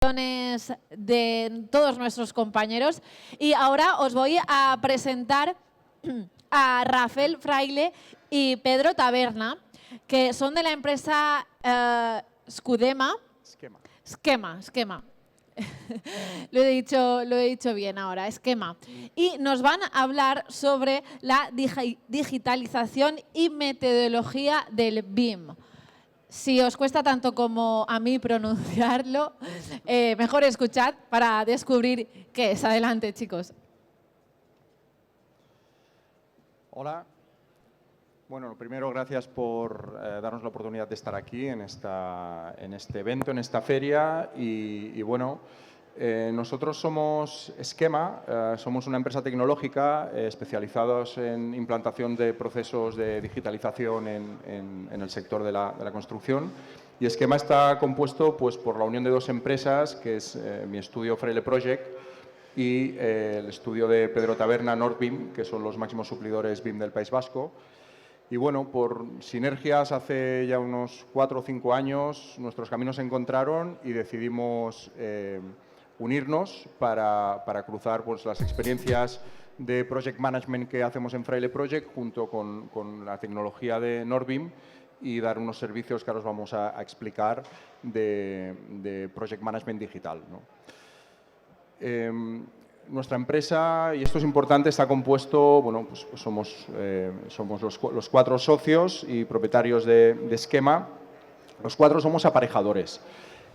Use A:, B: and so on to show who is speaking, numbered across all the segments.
A: presentaciones de todos nuestros compañeros y ahora os voy a presentar a Rafael Fraile y Pedro Taberna, que son de la empresa Scudema. Schema. Lo he dicho bien ahora, Esquema. Y nos van a hablar sobre la digitalización y metodología del BIM. Si os cuesta tanto como a mí pronunciarlo, mejor escuchad para descubrir qué es. Adelante, chicos.
B: Hola. Bueno, primero, gracias por darnos la oportunidad de estar aquí en este evento, en esta feria. Y bueno, nosotros somos Esquema, somos una empresa tecnológica especializados en implantación de procesos de digitalización en el sector de la construcción. Y Esquema está compuesto pues, por la unión de dos empresas, que es mi estudio Fraile Project y el estudio de Pedro Taberna, Nordbim, que son los máximos suplidores BIM del País Vasco. Y bueno, por sinergias hace ya unos 4 o 5 años nuestros caminos se encontraron y decidimos unirnos para cruzar pues, las experiencias de Project Management que hacemos en Fraile Project junto con la tecnología de Nordbim y dar unos servicios que ahora os vamos a explicar de Project Management digital, ¿no? Nuestra empresa, y esto es importante, está compuesto, bueno, pues somos los 4 socios y propietarios de Esquema. Los 4 somos aparejadores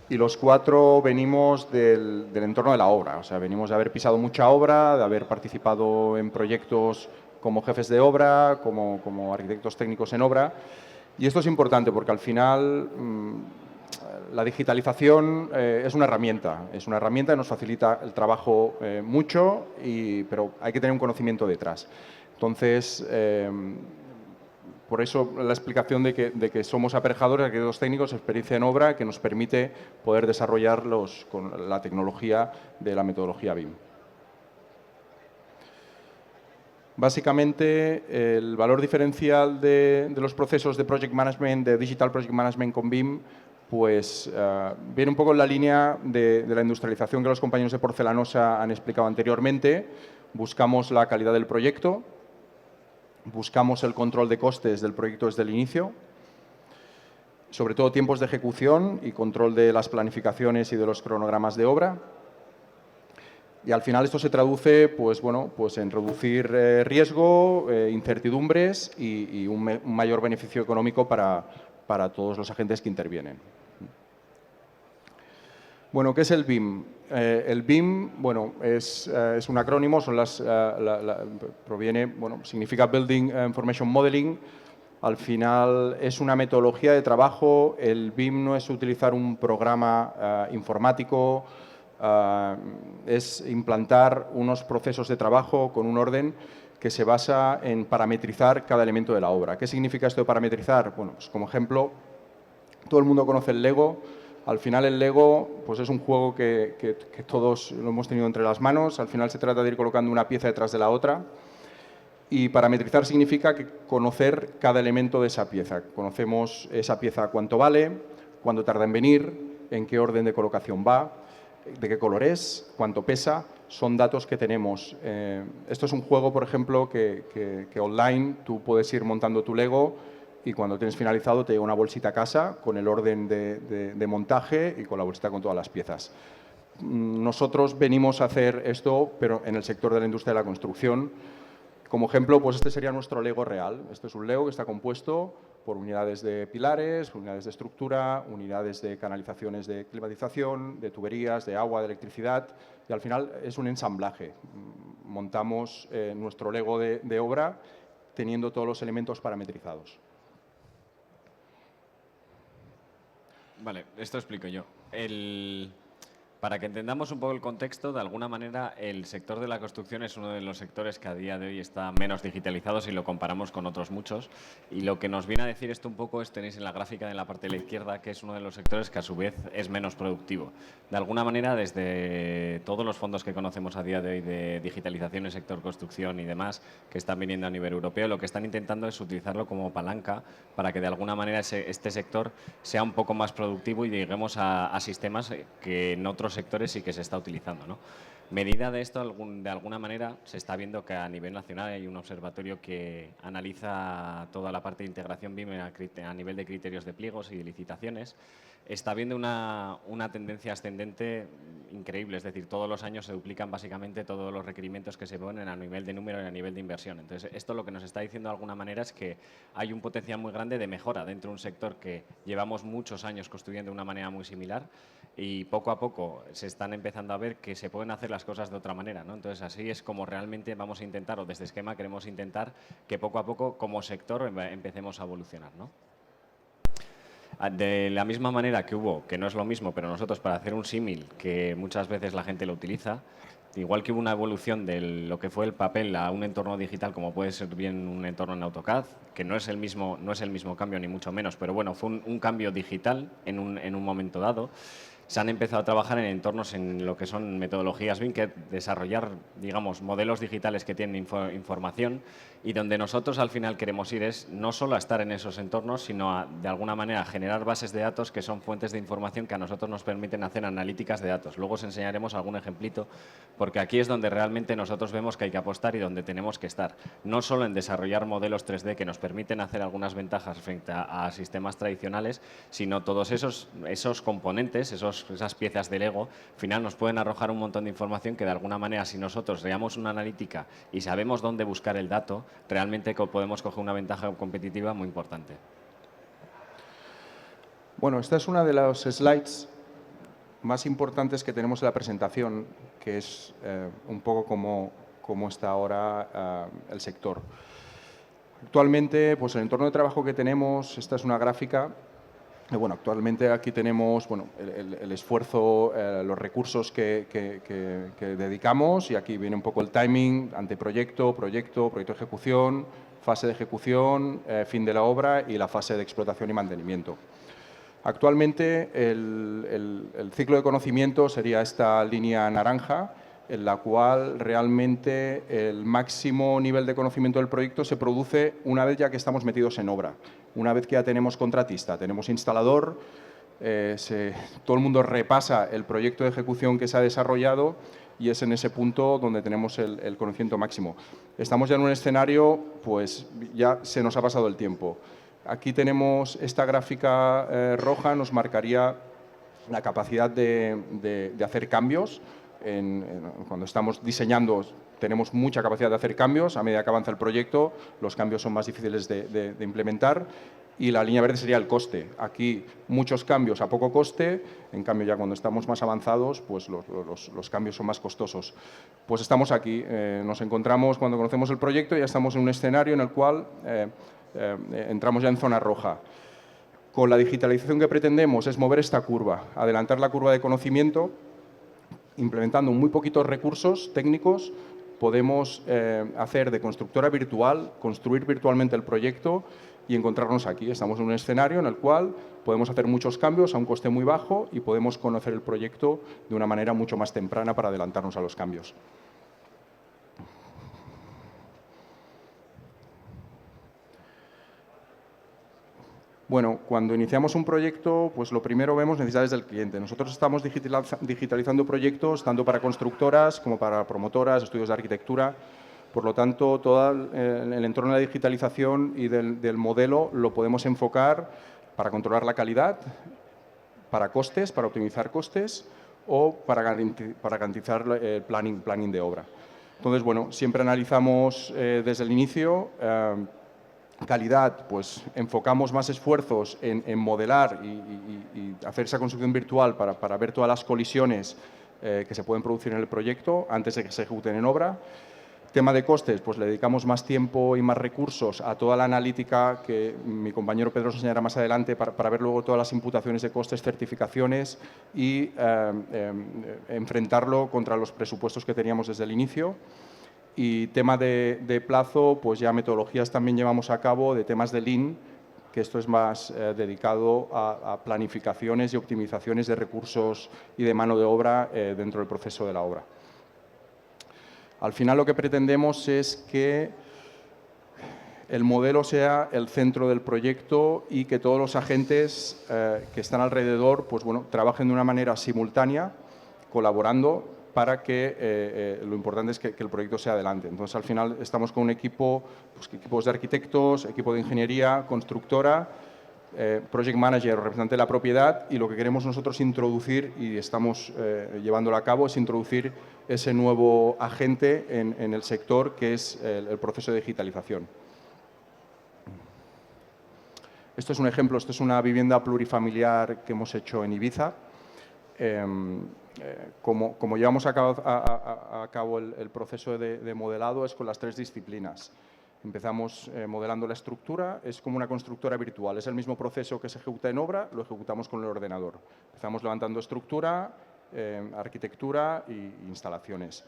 B: y los 4 venimos del entorno de la obra. O sea, venimos de haber pisado mucha obra, de haber participado en proyectos como jefes de obra, como arquitectos técnicos en obra. Y esto es importante porque al final la digitalización es una herramienta que nos facilita el trabajo mucho, pero hay que tener un conocimiento detrás. Entonces, por eso la explicación de que somos aparejadores, arquitectos técnicos, experiencia en obra, que nos permite poder desarrollarlos con la tecnología de la metodología BIM. Básicamente, el valor diferencial de los procesos de Project Management, de Digital Project Management con BIM, pues viene un poco en la línea de la industrialización que los compañeros de Porcelanosa han explicado anteriormente. Buscamos la calidad del proyecto, buscamos el control de costes del proyecto desde el inicio, sobre todo tiempos de ejecución y control de las planificaciones y de los cronogramas de obra. Y al final esto se traduce pues, bueno, pues en reducir riesgo, incertidumbres y un mayor beneficio económico para todos los agentes que intervienen. Bueno, ¿qué es el BIM? El BIM, bueno, es un acrónimo, proviene, bueno, significa Building Information Modeling. Al final es una metodología de trabajo. El BIM no es utilizar un programa informático, es implantar unos procesos de trabajo con un orden que se basa en parametrizar cada elemento de la obra. ¿Qué significa esto de parametrizar? Bueno, pues como ejemplo, todo el mundo conoce el Lego. Al final el Lego pues es un juego que todos lo hemos tenido entre las manos. Al final se trata de ir colocando una pieza detrás de la otra. Y parametrizar significa conocer cada elemento de esa pieza. Conocemos esa pieza cuánto vale, cuánto tarda en venir, en qué orden de colocación va, de qué color es, cuánto pesa. Son datos que tenemos. Esto es un juego, por ejemplo, que online tú puedes ir montando tu Lego y cuando tienes finalizado te llega una bolsita a casa con el orden de montaje y con la bolsita con todas las piezas. Nosotros venimos a hacer esto, pero en el sector de la industria de la construcción. Como ejemplo, pues este sería nuestro Lego real. Este es un Lego que está compuesto por unidades de pilares, unidades de estructura, unidades de canalizaciones de climatización, de tuberías, de agua, de electricidad, y al final es un ensamblaje. Montamos nuestro Lego de obra teniendo todos los elementos parametrizados.
C: Vale, esto explico yo. Para que entendamos un poco el contexto, de alguna manera el sector de la construcción es uno de los sectores que a día de hoy está menos digitalizado si lo comparamos con otros muchos. Y lo que nos viene a decir esto un poco es, tenéis en la gráfica de la parte de la izquierda, que es uno de los sectores que a su vez es menos productivo. De alguna manera, desde todos los fondos que conocemos a día de hoy de digitalización en el sector construcción y demás, que están viniendo a nivel europeo, lo que están intentando es utilizarlo como palanca para que de alguna manera este sector sea un poco más productivo y lleguemos a sistemas que en otros sectores y que se está utilizando, ¿no? Medida de esto, de alguna manera, se está viendo que a nivel nacional hay un observatorio que analiza toda la parte de integración BIM a nivel de criterios de pliegos y de licitaciones. Está habiendo una tendencia ascendente increíble, es decir, todos los años se duplican básicamente todos los requerimientos que se ponen a nivel de número y a nivel de inversión. Entonces, esto lo que nos está diciendo de alguna manera es que hay un potencial muy grande de mejora dentro de un sector que llevamos muchos años construyendo de una manera muy similar y poco a poco se están empezando a ver que se pueden hacer las cosas de otra manera, ¿no? Entonces, así es como realmente vamos a intentar, o desde Esquema queremos intentar que poco a poco como sector empecemos a evolucionar, ¿no? De la misma manera que hubo, que no es lo mismo, pero nosotros para hacer un símil, que muchas veces la gente lo utiliza, igual que hubo una evolución de lo que fue el papel a un entorno digital, como puede ser bien un entorno en AutoCAD, que no es el mismo cambio ni mucho menos, pero bueno, fue un cambio digital en un momento dado. Se han empezado a trabajar en entornos en lo que son metodologías BIM, que desarrollar, digamos, modelos digitales que tienen información y donde nosotros al final queremos ir es no solo a estar en esos entornos, sino a, de alguna manera, generar bases de datos que son fuentes de información que a nosotros nos permiten hacer analíticas de datos. Luego os enseñaremos algún ejemplito, porque aquí es donde realmente nosotros vemos que hay que apostar y donde tenemos que estar. No solo en desarrollar modelos 3D que nos permiten hacer algunas ventajas frente a sistemas tradicionales, sino todos esos componentes, esas piezas de Lego, al final nos pueden arrojar un montón de información que de alguna manera, si nosotros creamos una analítica y sabemos dónde buscar el dato, realmente podemos coger una ventaja competitiva muy importante.
B: Bueno, esta es una de las slides más importantes que tenemos en la presentación, que es un poco cómo está ahora el sector. Actualmente, pues el entorno de trabajo que tenemos, esta es una gráfica. Bueno, actualmente aquí tenemos el esfuerzo, los recursos que dedicamos y aquí viene un poco el timing, anteproyecto, proyecto de ejecución, fase de ejecución, fin de la obra y la fase de explotación y mantenimiento. Actualmente el ciclo de conocimiento sería esta línea naranja, en la cual realmente el máximo nivel de conocimiento del proyecto se produce una vez ya que estamos metidos en obra. Una vez que ya tenemos contratista, tenemos instalador, todo el mundo repasa el proyecto de ejecución que se ha desarrollado y es en ese punto donde tenemos el conocimiento máximo. Estamos ya en un escenario, pues ya se nos ha pasado el tiempo. Aquí tenemos esta gráfica roja, nos marcaría la capacidad de hacer cambios. Cuando estamos diseñando tenemos mucha capacidad de hacer cambios, a medida que avanza el proyecto los cambios son más difíciles de implementar y la línea verde sería el coste. Aquí muchos cambios a poco coste, en cambio ya cuando estamos más avanzados pues los cambios son más costosos. Pues estamos aquí, nos encontramos cuando conocemos el proyecto, ya estamos en un escenario en el cual entramos ya en zona roja. Con la digitalización que pretendemos es mover esta curva, adelantar la curva de conocimiento. Implementando muy poquitos recursos técnicos, podemos hacer de constructora virtual, construir virtualmente el proyecto y encontrarnos aquí. Estamos en un escenario en el cual podemos hacer muchos cambios a un coste muy bajo y podemos conocer el proyecto de una manera mucho más temprana para adelantarnos a los cambios. Bueno, cuando iniciamos un proyecto, pues lo primero vemos necesidades del cliente. Nosotros estamos digitalizando proyectos tanto para constructoras como para promotoras, estudios de arquitectura. Por lo tanto, todo el entorno de la digitalización y del modelo lo podemos enfocar para controlar la calidad, para costes, para optimizar costes o para garantizar el planning de obra. Entonces, bueno, siempre analizamos desde el inicio. Calidad, pues enfocamos más esfuerzos en modelar y hacer esa construcción virtual para ver todas las colisiones que se pueden producir en el proyecto antes de que se ejecuten en obra. Tema de costes, pues le dedicamos más tiempo y más recursos a toda la analítica que mi compañero Pedro os enseñará más adelante para ver luego todas las imputaciones de costes, certificaciones y enfrentarlo contra los presupuestos que teníamos desde el inicio. Y tema de plazo, pues ya metodologías también llevamos a cabo de temas de Lean, que esto es más dedicado a planificaciones y optimizaciones de recursos y de mano de obra dentro del proceso de la obra. Al final lo que pretendemos es que el modelo sea el centro del proyecto y que todos los agentes que están alrededor pues, bueno, trabajen de una manera simultánea, colaborando para que lo importante es que el proyecto sea adelante. Entonces, al final, estamos con un equipo, pues, equipos de arquitectos, equipo de ingeniería, constructora, project manager, representante de la propiedad, y lo que queremos nosotros introducir, y estamos llevándolo a cabo, es introducir ese nuevo agente en el sector, que es el proceso de digitalización. Esto es un ejemplo, esto es una vivienda plurifamiliar que hemos hecho en Ibiza. Como llevamos a cabo el proceso de modelado es con las 3 disciplinas. Empezamos modelando la estructura, es como una constructora virtual, es el mismo proceso que se ejecuta en obra, lo ejecutamos con el ordenador. Empezamos levantando estructura, arquitectura e instalaciones.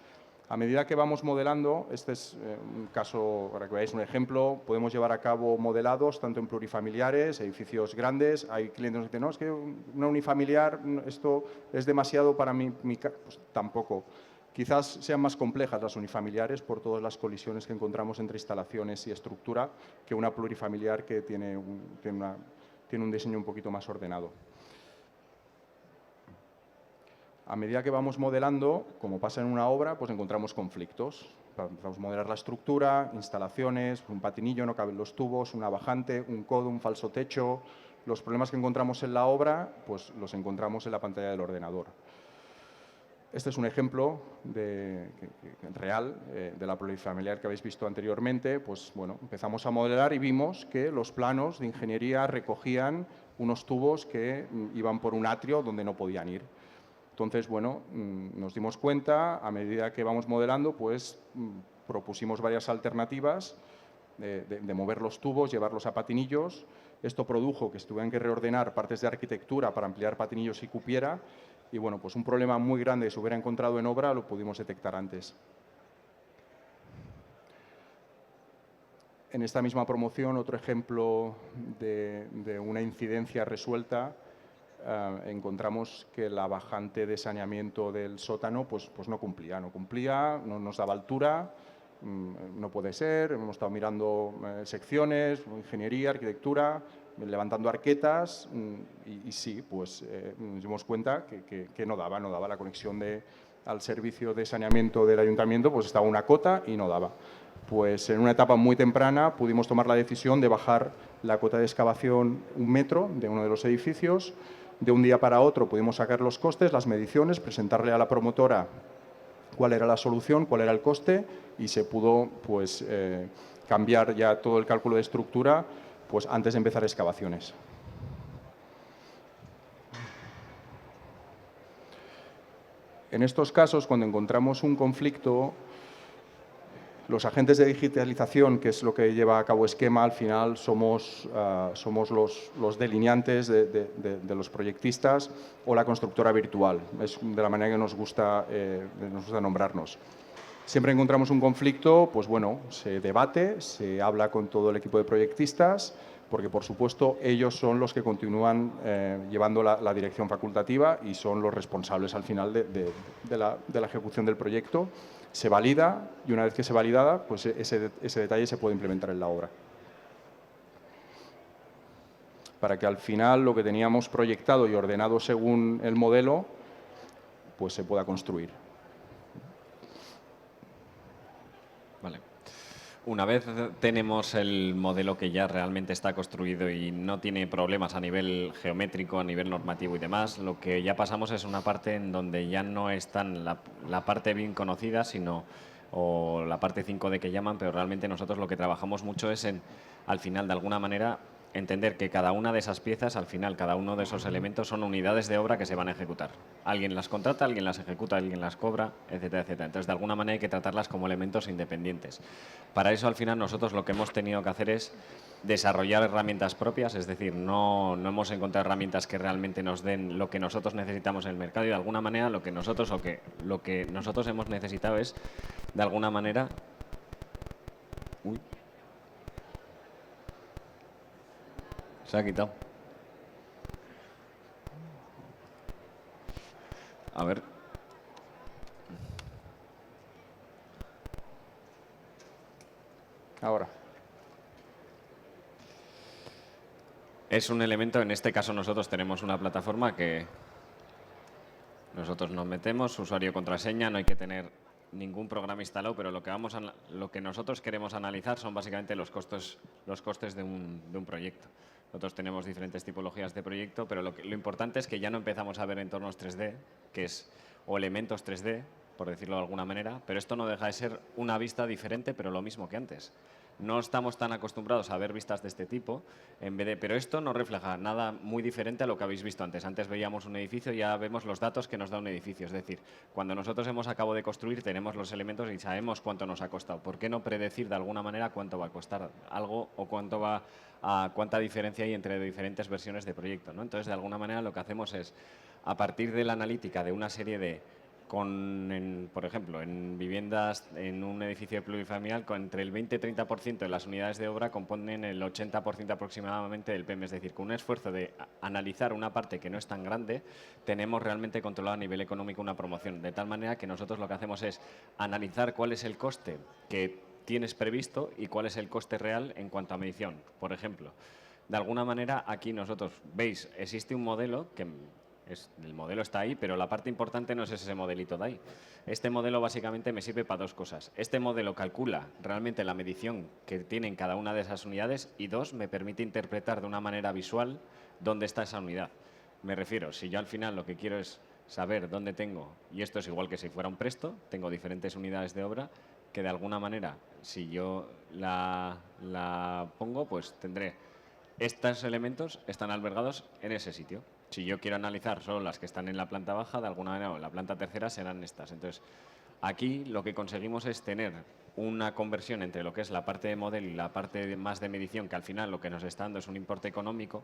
B: A medida que vamos modelando, este es un caso, para que veáis un ejemplo, podemos llevar a cabo modelados tanto en plurifamiliares, edificios grandes. Hay clientes que dicen, no, es que una unifamiliar, esto es demasiado para mí. Pues tampoco. Quizás sean más complejas las unifamiliares por todas las colisiones que encontramos entre instalaciones y estructura que una plurifamiliar que tiene un diseño un poquito más ordenado. A medida que vamos modelando, como pasa en una obra, pues encontramos conflictos. Empezamos a modelar la estructura, instalaciones, un patinillo, no caben los tubos, una bajante, un codo, un falso techo. Los problemas que encontramos en la obra, pues los encontramos en la pantalla del ordenador. Este es un ejemplo real de la plurifamiliar que habéis visto anteriormente. Pues bueno, empezamos a modelar y vimos que los planos de ingeniería recogían unos tubos que iban por un atrio donde no podían ir. Entonces, bueno, nos dimos cuenta, a medida que vamos modelando, pues propusimos varias alternativas de mover los tubos, llevarlos a patinillos. Esto produjo que se tuvieran que reordenar partes de arquitectura para ampliar patinillos y cupiera. Y bueno, pues un problema muy grande que se hubiera encontrado en obra lo pudimos detectar antes. En esta misma promoción, otro ejemplo de una incidencia resuelta. Encontramos que la bajante de saneamiento del sótano pues no cumplía, no nos daba altura, no puede ser. Hemos estado mirando secciones, ingeniería, arquitectura, levantando arquetas y sí, pues nos dimos cuenta que no daba la conexión al servicio de saneamiento del ayuntamiento, pues estaba una cota y no daba. Pues en una etapa muy temprana pudimos tomar la decisión de bajar la cota de excavación 1 metro de uno de los edificios. De un día para otro pudimos sacar los costes, las mediciones, presentarle a la promotora cuál era la solución, cuál era el coste, y se pudo pues, cambiar ya todo el cálculo de estructura pues, antes de empezar excavaciones. En estos casos, cuando encontramos un conflicto, los agentes de digitalización, que es lo que lleva a cabo Esquema, al final somos los delineantes de los proyectistas o la constructora virtual. Es de la manera que nos gusta nombrarnos. Siempre encontramos un conflicto, pues bueno, se debate, se habla con todo el equipo de proyectistas, porque por supuesto ellos son los que continúan llevando la dirección facultativa y son los responsables al final de la ejecución del proyecto. Se valida y una vez que se valida, pues ese detalle se puede implementar en la obra. Para que al final lo que teníamos proyectado y ordenado según el modelo, pues se pueda construir.
C: Vale. Una vez tenemos el modelo que ya realmente está construido y no tiene problemas a nivel geométrico, a nivel normativo y demás, lo que ya pasamos es una parte en donde ya no es tan la parte bien conocida, sino o la parte 5D que llaman, pero realmente nosotros lo que trabajamos mucho es al final, de alguna manera, entender que cada una de esas piezas, al final, cada uno de esos elementos son unidades de obra que se van a ejecutar. Alguien las contrata, alguien las ejecuta, alguien las cobra, etcétera, etcétera. Entonces, de alguna manera hay que tratarlas como elementos independientes. Para eso, al final, nosotros lo que hemos tenido que hacer es desarrollar herramientas propias, es decir, no hemos encontrado herramientas que realmente nos den lo que nosotros necesitamos en el mercado y de alguna manera lo que nosotros hemos necesitado es, de alguna manera... Uy. Se ha quitado. A ver.
B: Ahora.
C: Es un elemento, en este caso nosotros tenemos una plataforma que... Nosotros nos metemos, usuario, contraseña, no hay que tener ningún programa instalado, pero lo que nosotros queremos analizar son básicamente los costes de un proyecto. Nosotros tenemos diferentes tipologías de proyecto, pero lo importante es que ya no empezamos a ver entornos 3D, o elementos 3D, por decirlo de alguna manera, pero esto no deja de ser una vista diferente, pero lo mismo que antes. No estamos tan acostumbrados a ver vistas de este tipo, pero esto no refleja nada muy diferente a lo que habéis visto antes. Antes veíamos un edificio y ya vemos los datos que nos da un edificio. Es decir, cuando nosotros hemos acabado de construir, tenemos los elementos y sabemos cuánto nos ha costado. ¿Por qué no predecir de alguna manera cuánto va a costar algo o cuánta diferencia hay entre diferentes versiones de proyecto, ¿no? Entonces, de alguna manera, lo que hacemos es, a partir de la analítica de una serie de por ejemplo, en viviendas, en un edificio plurifamiliar, entre el 20 y 30% de las unidades de obra componen el 80% aproximadamente del PEM. Es decir, con un esfuerzo de analizar una parte que no es tan grande, tenemos realmente controlado a nivel económico una promoción. De tal manera que nosotros lo que hacemos es analizar cuál es el coste que tienes previsto y cuál es el coste real en cuanto a medición. Por ejemplo, de alguna manera, aquí nosotros, veis, existe un modelo que... el modelo está ahí, pero la parte importante no es ese modelito de ahí. Este modelo básicamente me sirve para dos cosas. Este modelo calcula realmente la medición que tiene en cada una de esas unidades y dos, me permite interpretar de una manera visual dónde está esa unidad. Me refiero, si yo al final lo que quiero es saber dónde tengo, y esto es igual que si fuera un presto, tengo diferentes unidades de obra que de alguna manera, si yo la pongo, pues tendré estos elementos están albergados en ese sitio. Si yo quiero analizar solo las que están en la planta baja, de alguna manera, o en la planta tercera serán estas. Entonces, aquí lo que conseguimos es tener una conversión entre lo que es la parte de modelo y la parte más de medición, que al final lo que nos está dando es un importe económico,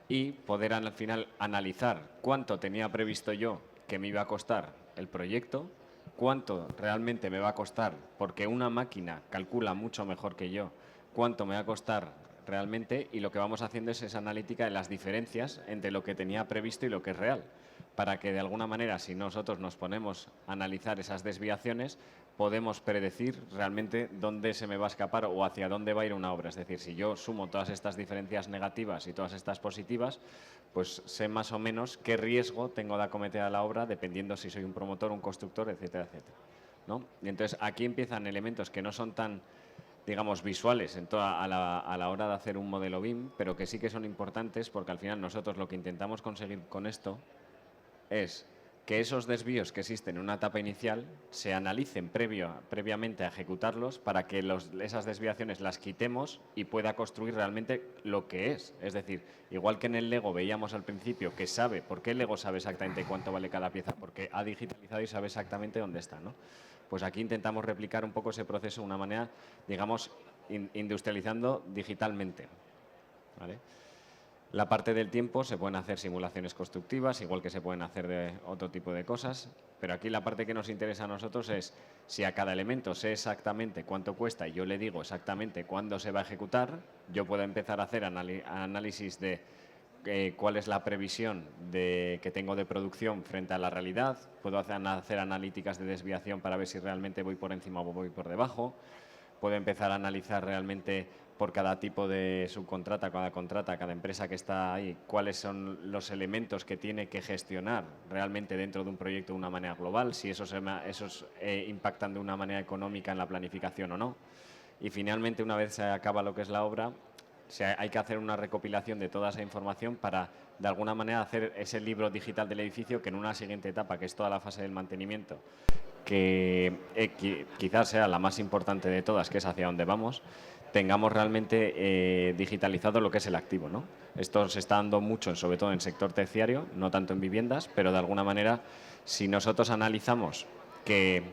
C: y poder al final analizar cuánto tenía previsto yo que me iba a costar el proyecto, cuánto realmente me va a costar, porque una máquina calcula mucho mejor que yo, cuánto me va a costar realmente, y lo que vamos haciendo es esa analítica de las diferencias entre lo que tenía previsto y lo que es real, para que de alguna manera, si nosotros nos ponemos a analizar esas desviaciones, podemos predecir realmente dónde se me va a escapar o hacia dónde va a ir una obra. Es decir, si yo sumo todas estas diferencias negativas y todas estas positivas, pues sé más o menos qué riesgo tengo de acometer a la obra, dependiendo si soy un promotor, un constructor, etcétera, etcétera, ¿no? Y entonces aquí empiezan elementos que no son tan, digamos, visuales a la hora de hacer un modelo BIM, pero que sí que son importantes, porque al final nosotros lo que intentamos conseguir con esto es que esos desvíos que existen en una etapa inicial se analicen previamente a ejecutarlos, para que esas desviaciones las quitemos y pueda construir realmente lo que es. Es decir, igual que en el Lego veíamos al principio que sabe, ¿por qué el Lego sabe exactamente cuánto vale cada pieza? Porque ha digitalizado y sabe exactamente dónde está, ¿no? Pues aquí intentamos replicar un poco ese proceso de una manera, digamos, industrializando digitalmente, ¿vale? La parte del tiempo, se pueden hacer simulaciones constructivas, igual que se pueden hacer de otro tipo de cosas, pero aquí la parte que nos interesa a nosotros es, si a cada elemento sé exactamente cuánto cuesta y yo le digo exactamente cuándo se va a ejecutar, yo puedo empezar a hacer análisis de cuál es la previsión que tengo de producción frente a la realidad, puedo hacer analíticas de desviación para ver si realmente voy por encima o voy por debajo, puedo empezar a analizar realmente por cada tipo de subcontrata, cada contrata, cada empresa que está ahí, cuáles son los elementos que tiene que gestionar realmente dentro de un proyecto de una manera global, si esos impactan de una manera económica en la planificación o no. Y finalmente, una vez se acaba lo que es la obra, hay que hacer una recopilación de toda esa información para, de alguna manera, hacer ese libro digital del edificio, que en una siguiente etapa, que es toda la fase del mantenimiento, que quizás sea la más importante de todas, que es hacia dónde vamos, tengamos realmente digitalizado lo que es el activo, ¿no? Esto se está dando mucho, sobre todo en el sector terciario, no tanto en viviendas, pero de alguna manera, si nosotros analizamos que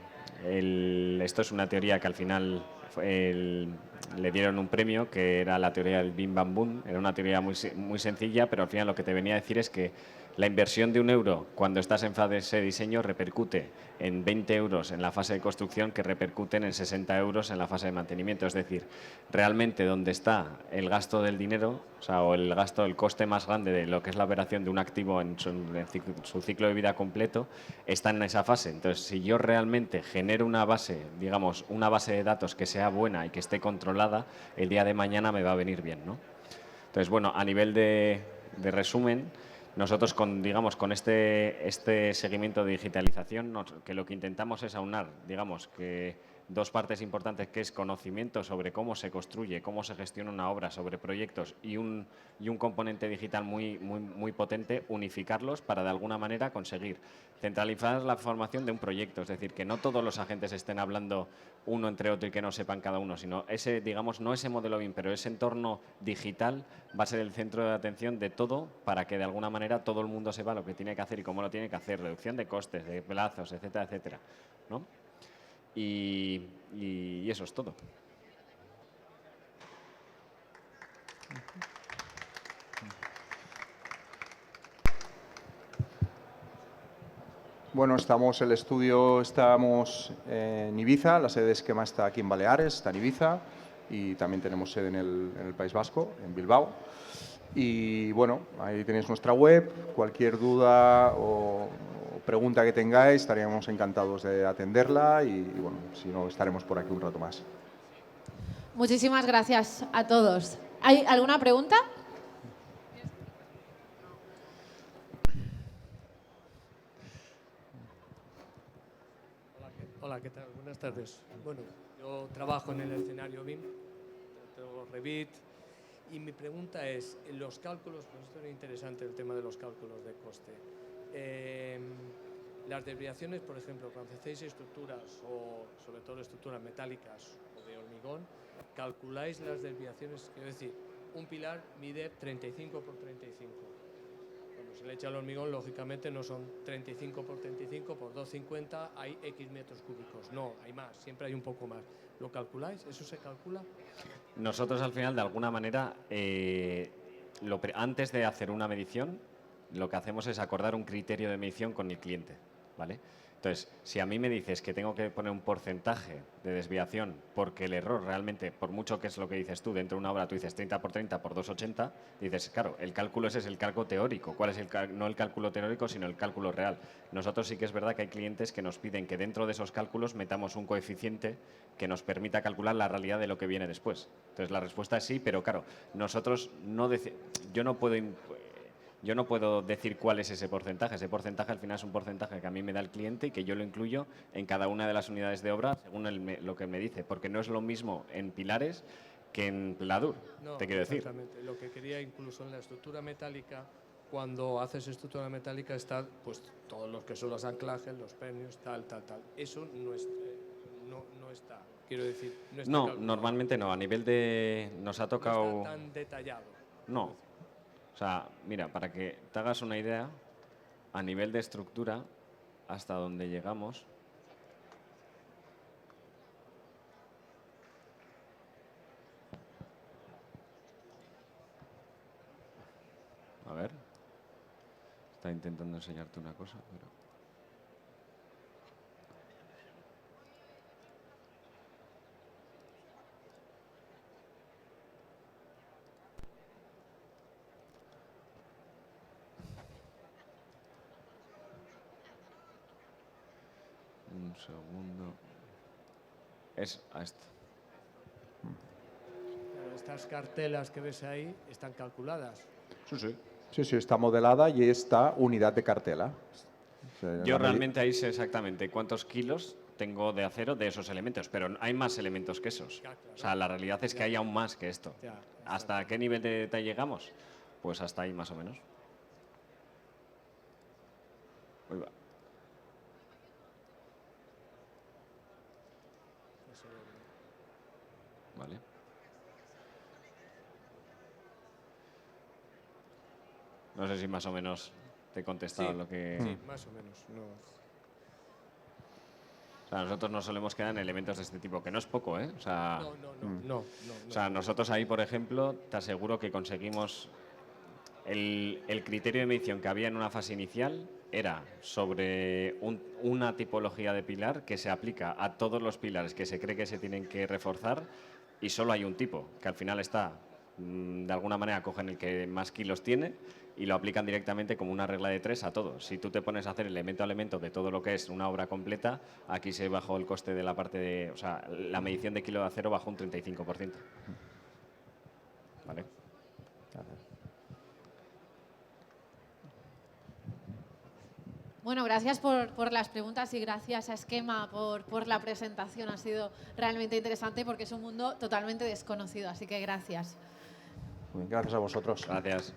C: esto es una teoría que al final le dieron un premio, que era la teoría del Bim Bam Boom, era una teoría muy sencilla, pero al final lo que te venía a decir es que la inversión de €1 cuando estás en fase de diseño repercute en 20 euros en la fase de construcción, que repercuten en 60 euros en la fase de mantenimiento. Es decir, realmente donde está el gasto del dinero, o el coste más grande de lo que es la operación de un activo en su ciclo de vida completo, está en esa fase. Entonces, si yo realmente genero una base, digamos, una base de datos que sea buena y que esté controlada, el día de mañana me va a venir bien, ¿no? Entonces, bueno, a nivel de resumen, Nosotros, digamos, con este seguimiento de digitalización, que lo que intentamos es aunar, digamos, que dos partes importantes, que es conocimiento sobre cómo se construye, cómo se gestiona una obra, sobre proyectos y un componente digital muy potente, unificarlos para de alguna manera conseguir centralizar la formación de un proyecto. Es decir, que no todos los agentes estén hablando uno entre otro y que no sepan cada uno, sino ese, digamos, no ese modelo BIM, pero ese entorno digital va a ser el centro de atención de todo para que de alguna manera todo el mundo sepa lo que tiene que hacer y cómo lo tiene que hacer, reducción de costes, de plazos, etcétera, etcétera, ¿no? Y eso es todo.
B: Bueno, el estudio estamos en Ibiza, la sede de Esquema está aquí en Baleares, está en Ibiza, y también tenemos sede en el País Vasco, en Bilbao. Y bueno, ahí tenéis nuestra web, cualquier duda o pregunta que tengáis, estaríamos encantados de atenderla y bueno, si no, estaremos por aquí un rato más.
A: Muchísimas gracias a todos. ¿Hay alguna pregunta?
D: Hola, ¿qué tal? Buenas tardes. Bueno, yo trabajo en el escenario BIM, tengo Revit, y mi pregunta es, los cálculos, pues esto es interesante el tema de los cálculos de coste. Las desviaciones, por ejemplo, cuando hacéis estructuras, o sobre todo estructuras metálicas o de hormigón, calculáis las desviaciones, quiero decir, un pilar mide 35 por 35. Cuando se le echa el hormigón, lógicamente no son 35 por 35 por 250, hay X metros cúbicos. No, hay más, siempre hay un poco más. ¿Lo calculáis? ¿Eso se calcula?
C: Nosotros al final, de alguna manera, antes de hacer una medición, lo que hacemos es acordar un criterio de medición con el cliente, ¿vale? Entonces, si a mí me dices que tengo que poner un porcentaje de desviación porque el error realmente, por mucho que es lo que dices tú, dentro de una obra tú dices 30 por 30 por 280, dices, claro, el cálculo ese es el cálculo teórico. ¿Cuál es no el cálculo teórico, sino el cálculo real? Nosotros sí que es verdad que hay clientes que nos piden que dentro de esos cálculos metamos un coeficiente que nos permita calcular la realidad de lo que viene después. Entonces, la respuesta es sí, pero claro, nosotros yo no puedo decir cuál es ese porcentaje. Ese porcentaje al final es un porcentaje que a mí me da el cliente y que yo lo incluyo en cada una de las unidades de obra según lo que me dice, porque no es lo mismo en pilares que en pladur,
D: No,
C: te quiero decir.
D: Exactamente. Lo que quería, incluso en la estructura metálica, cuando haces estructura metálica está pues todos los que son los anclajes, los pernios, tal. Eso no está, quiero decir, no está calculado.
C: Normalmente no. A nivel de... nos ha tocado...
D: No está tan detallado.
C: No. O sea, mira, para que te hagas una idea, a nivel de estructura, hasta donde llegamos... A ver. Está intentando enseñarte una cosa, pero... Un segundo. Es a esto.
D: Pero estas cartelas que ves ahí están calculadas.
B: Sí, está modelada y está unidad de cartela.
C: Yo realmente ahí sé exactamente cuántos kilos tengo de acero de esos elementos, pero hay más elementos que esos.
D: Claro.
C: O sea, la realidad es que hay aún más que esto.
D: Ya,
C: ¿Hasta qué nivel de detalle llegamos? Pues hasta ahí más o menos. Uy, va. Vale. No sé si más o menos te he contestado lo que...
D: Sí, más o menos. No.
C: O sea, nosotros nos solemos quedar en elementos de este tipo, que no es poco, ¿eh? O sea,
D: No.
C: o sea, nosotros ahí, por ejemplo, te aseguro que conseguimos el criterio de medición que había en una fase inicial era sobre una tipología de pilar que se aplica a todos los pilares que se cree que se tienen que reforzar y solo hay un tipo, que al final está, de alguna manera cogen el que más kilos tiene y lo aplican directamente como una regla de 3 a todos. Si tú te pones a hacer elemento a elemento de todo lo que es una obra completa, aquí se bajó el coste de la parte de... O sea, la medición de kilo de acero bajó un 35%. ¿Vale?
A: Bueno, gracias por las preguntas y gracias a Esquema por la presentación. Ha sido realmente interesante porque es un mundo totalmente desconocido, así que gracias.
B: Gracias a vosotros.
C: Gracias.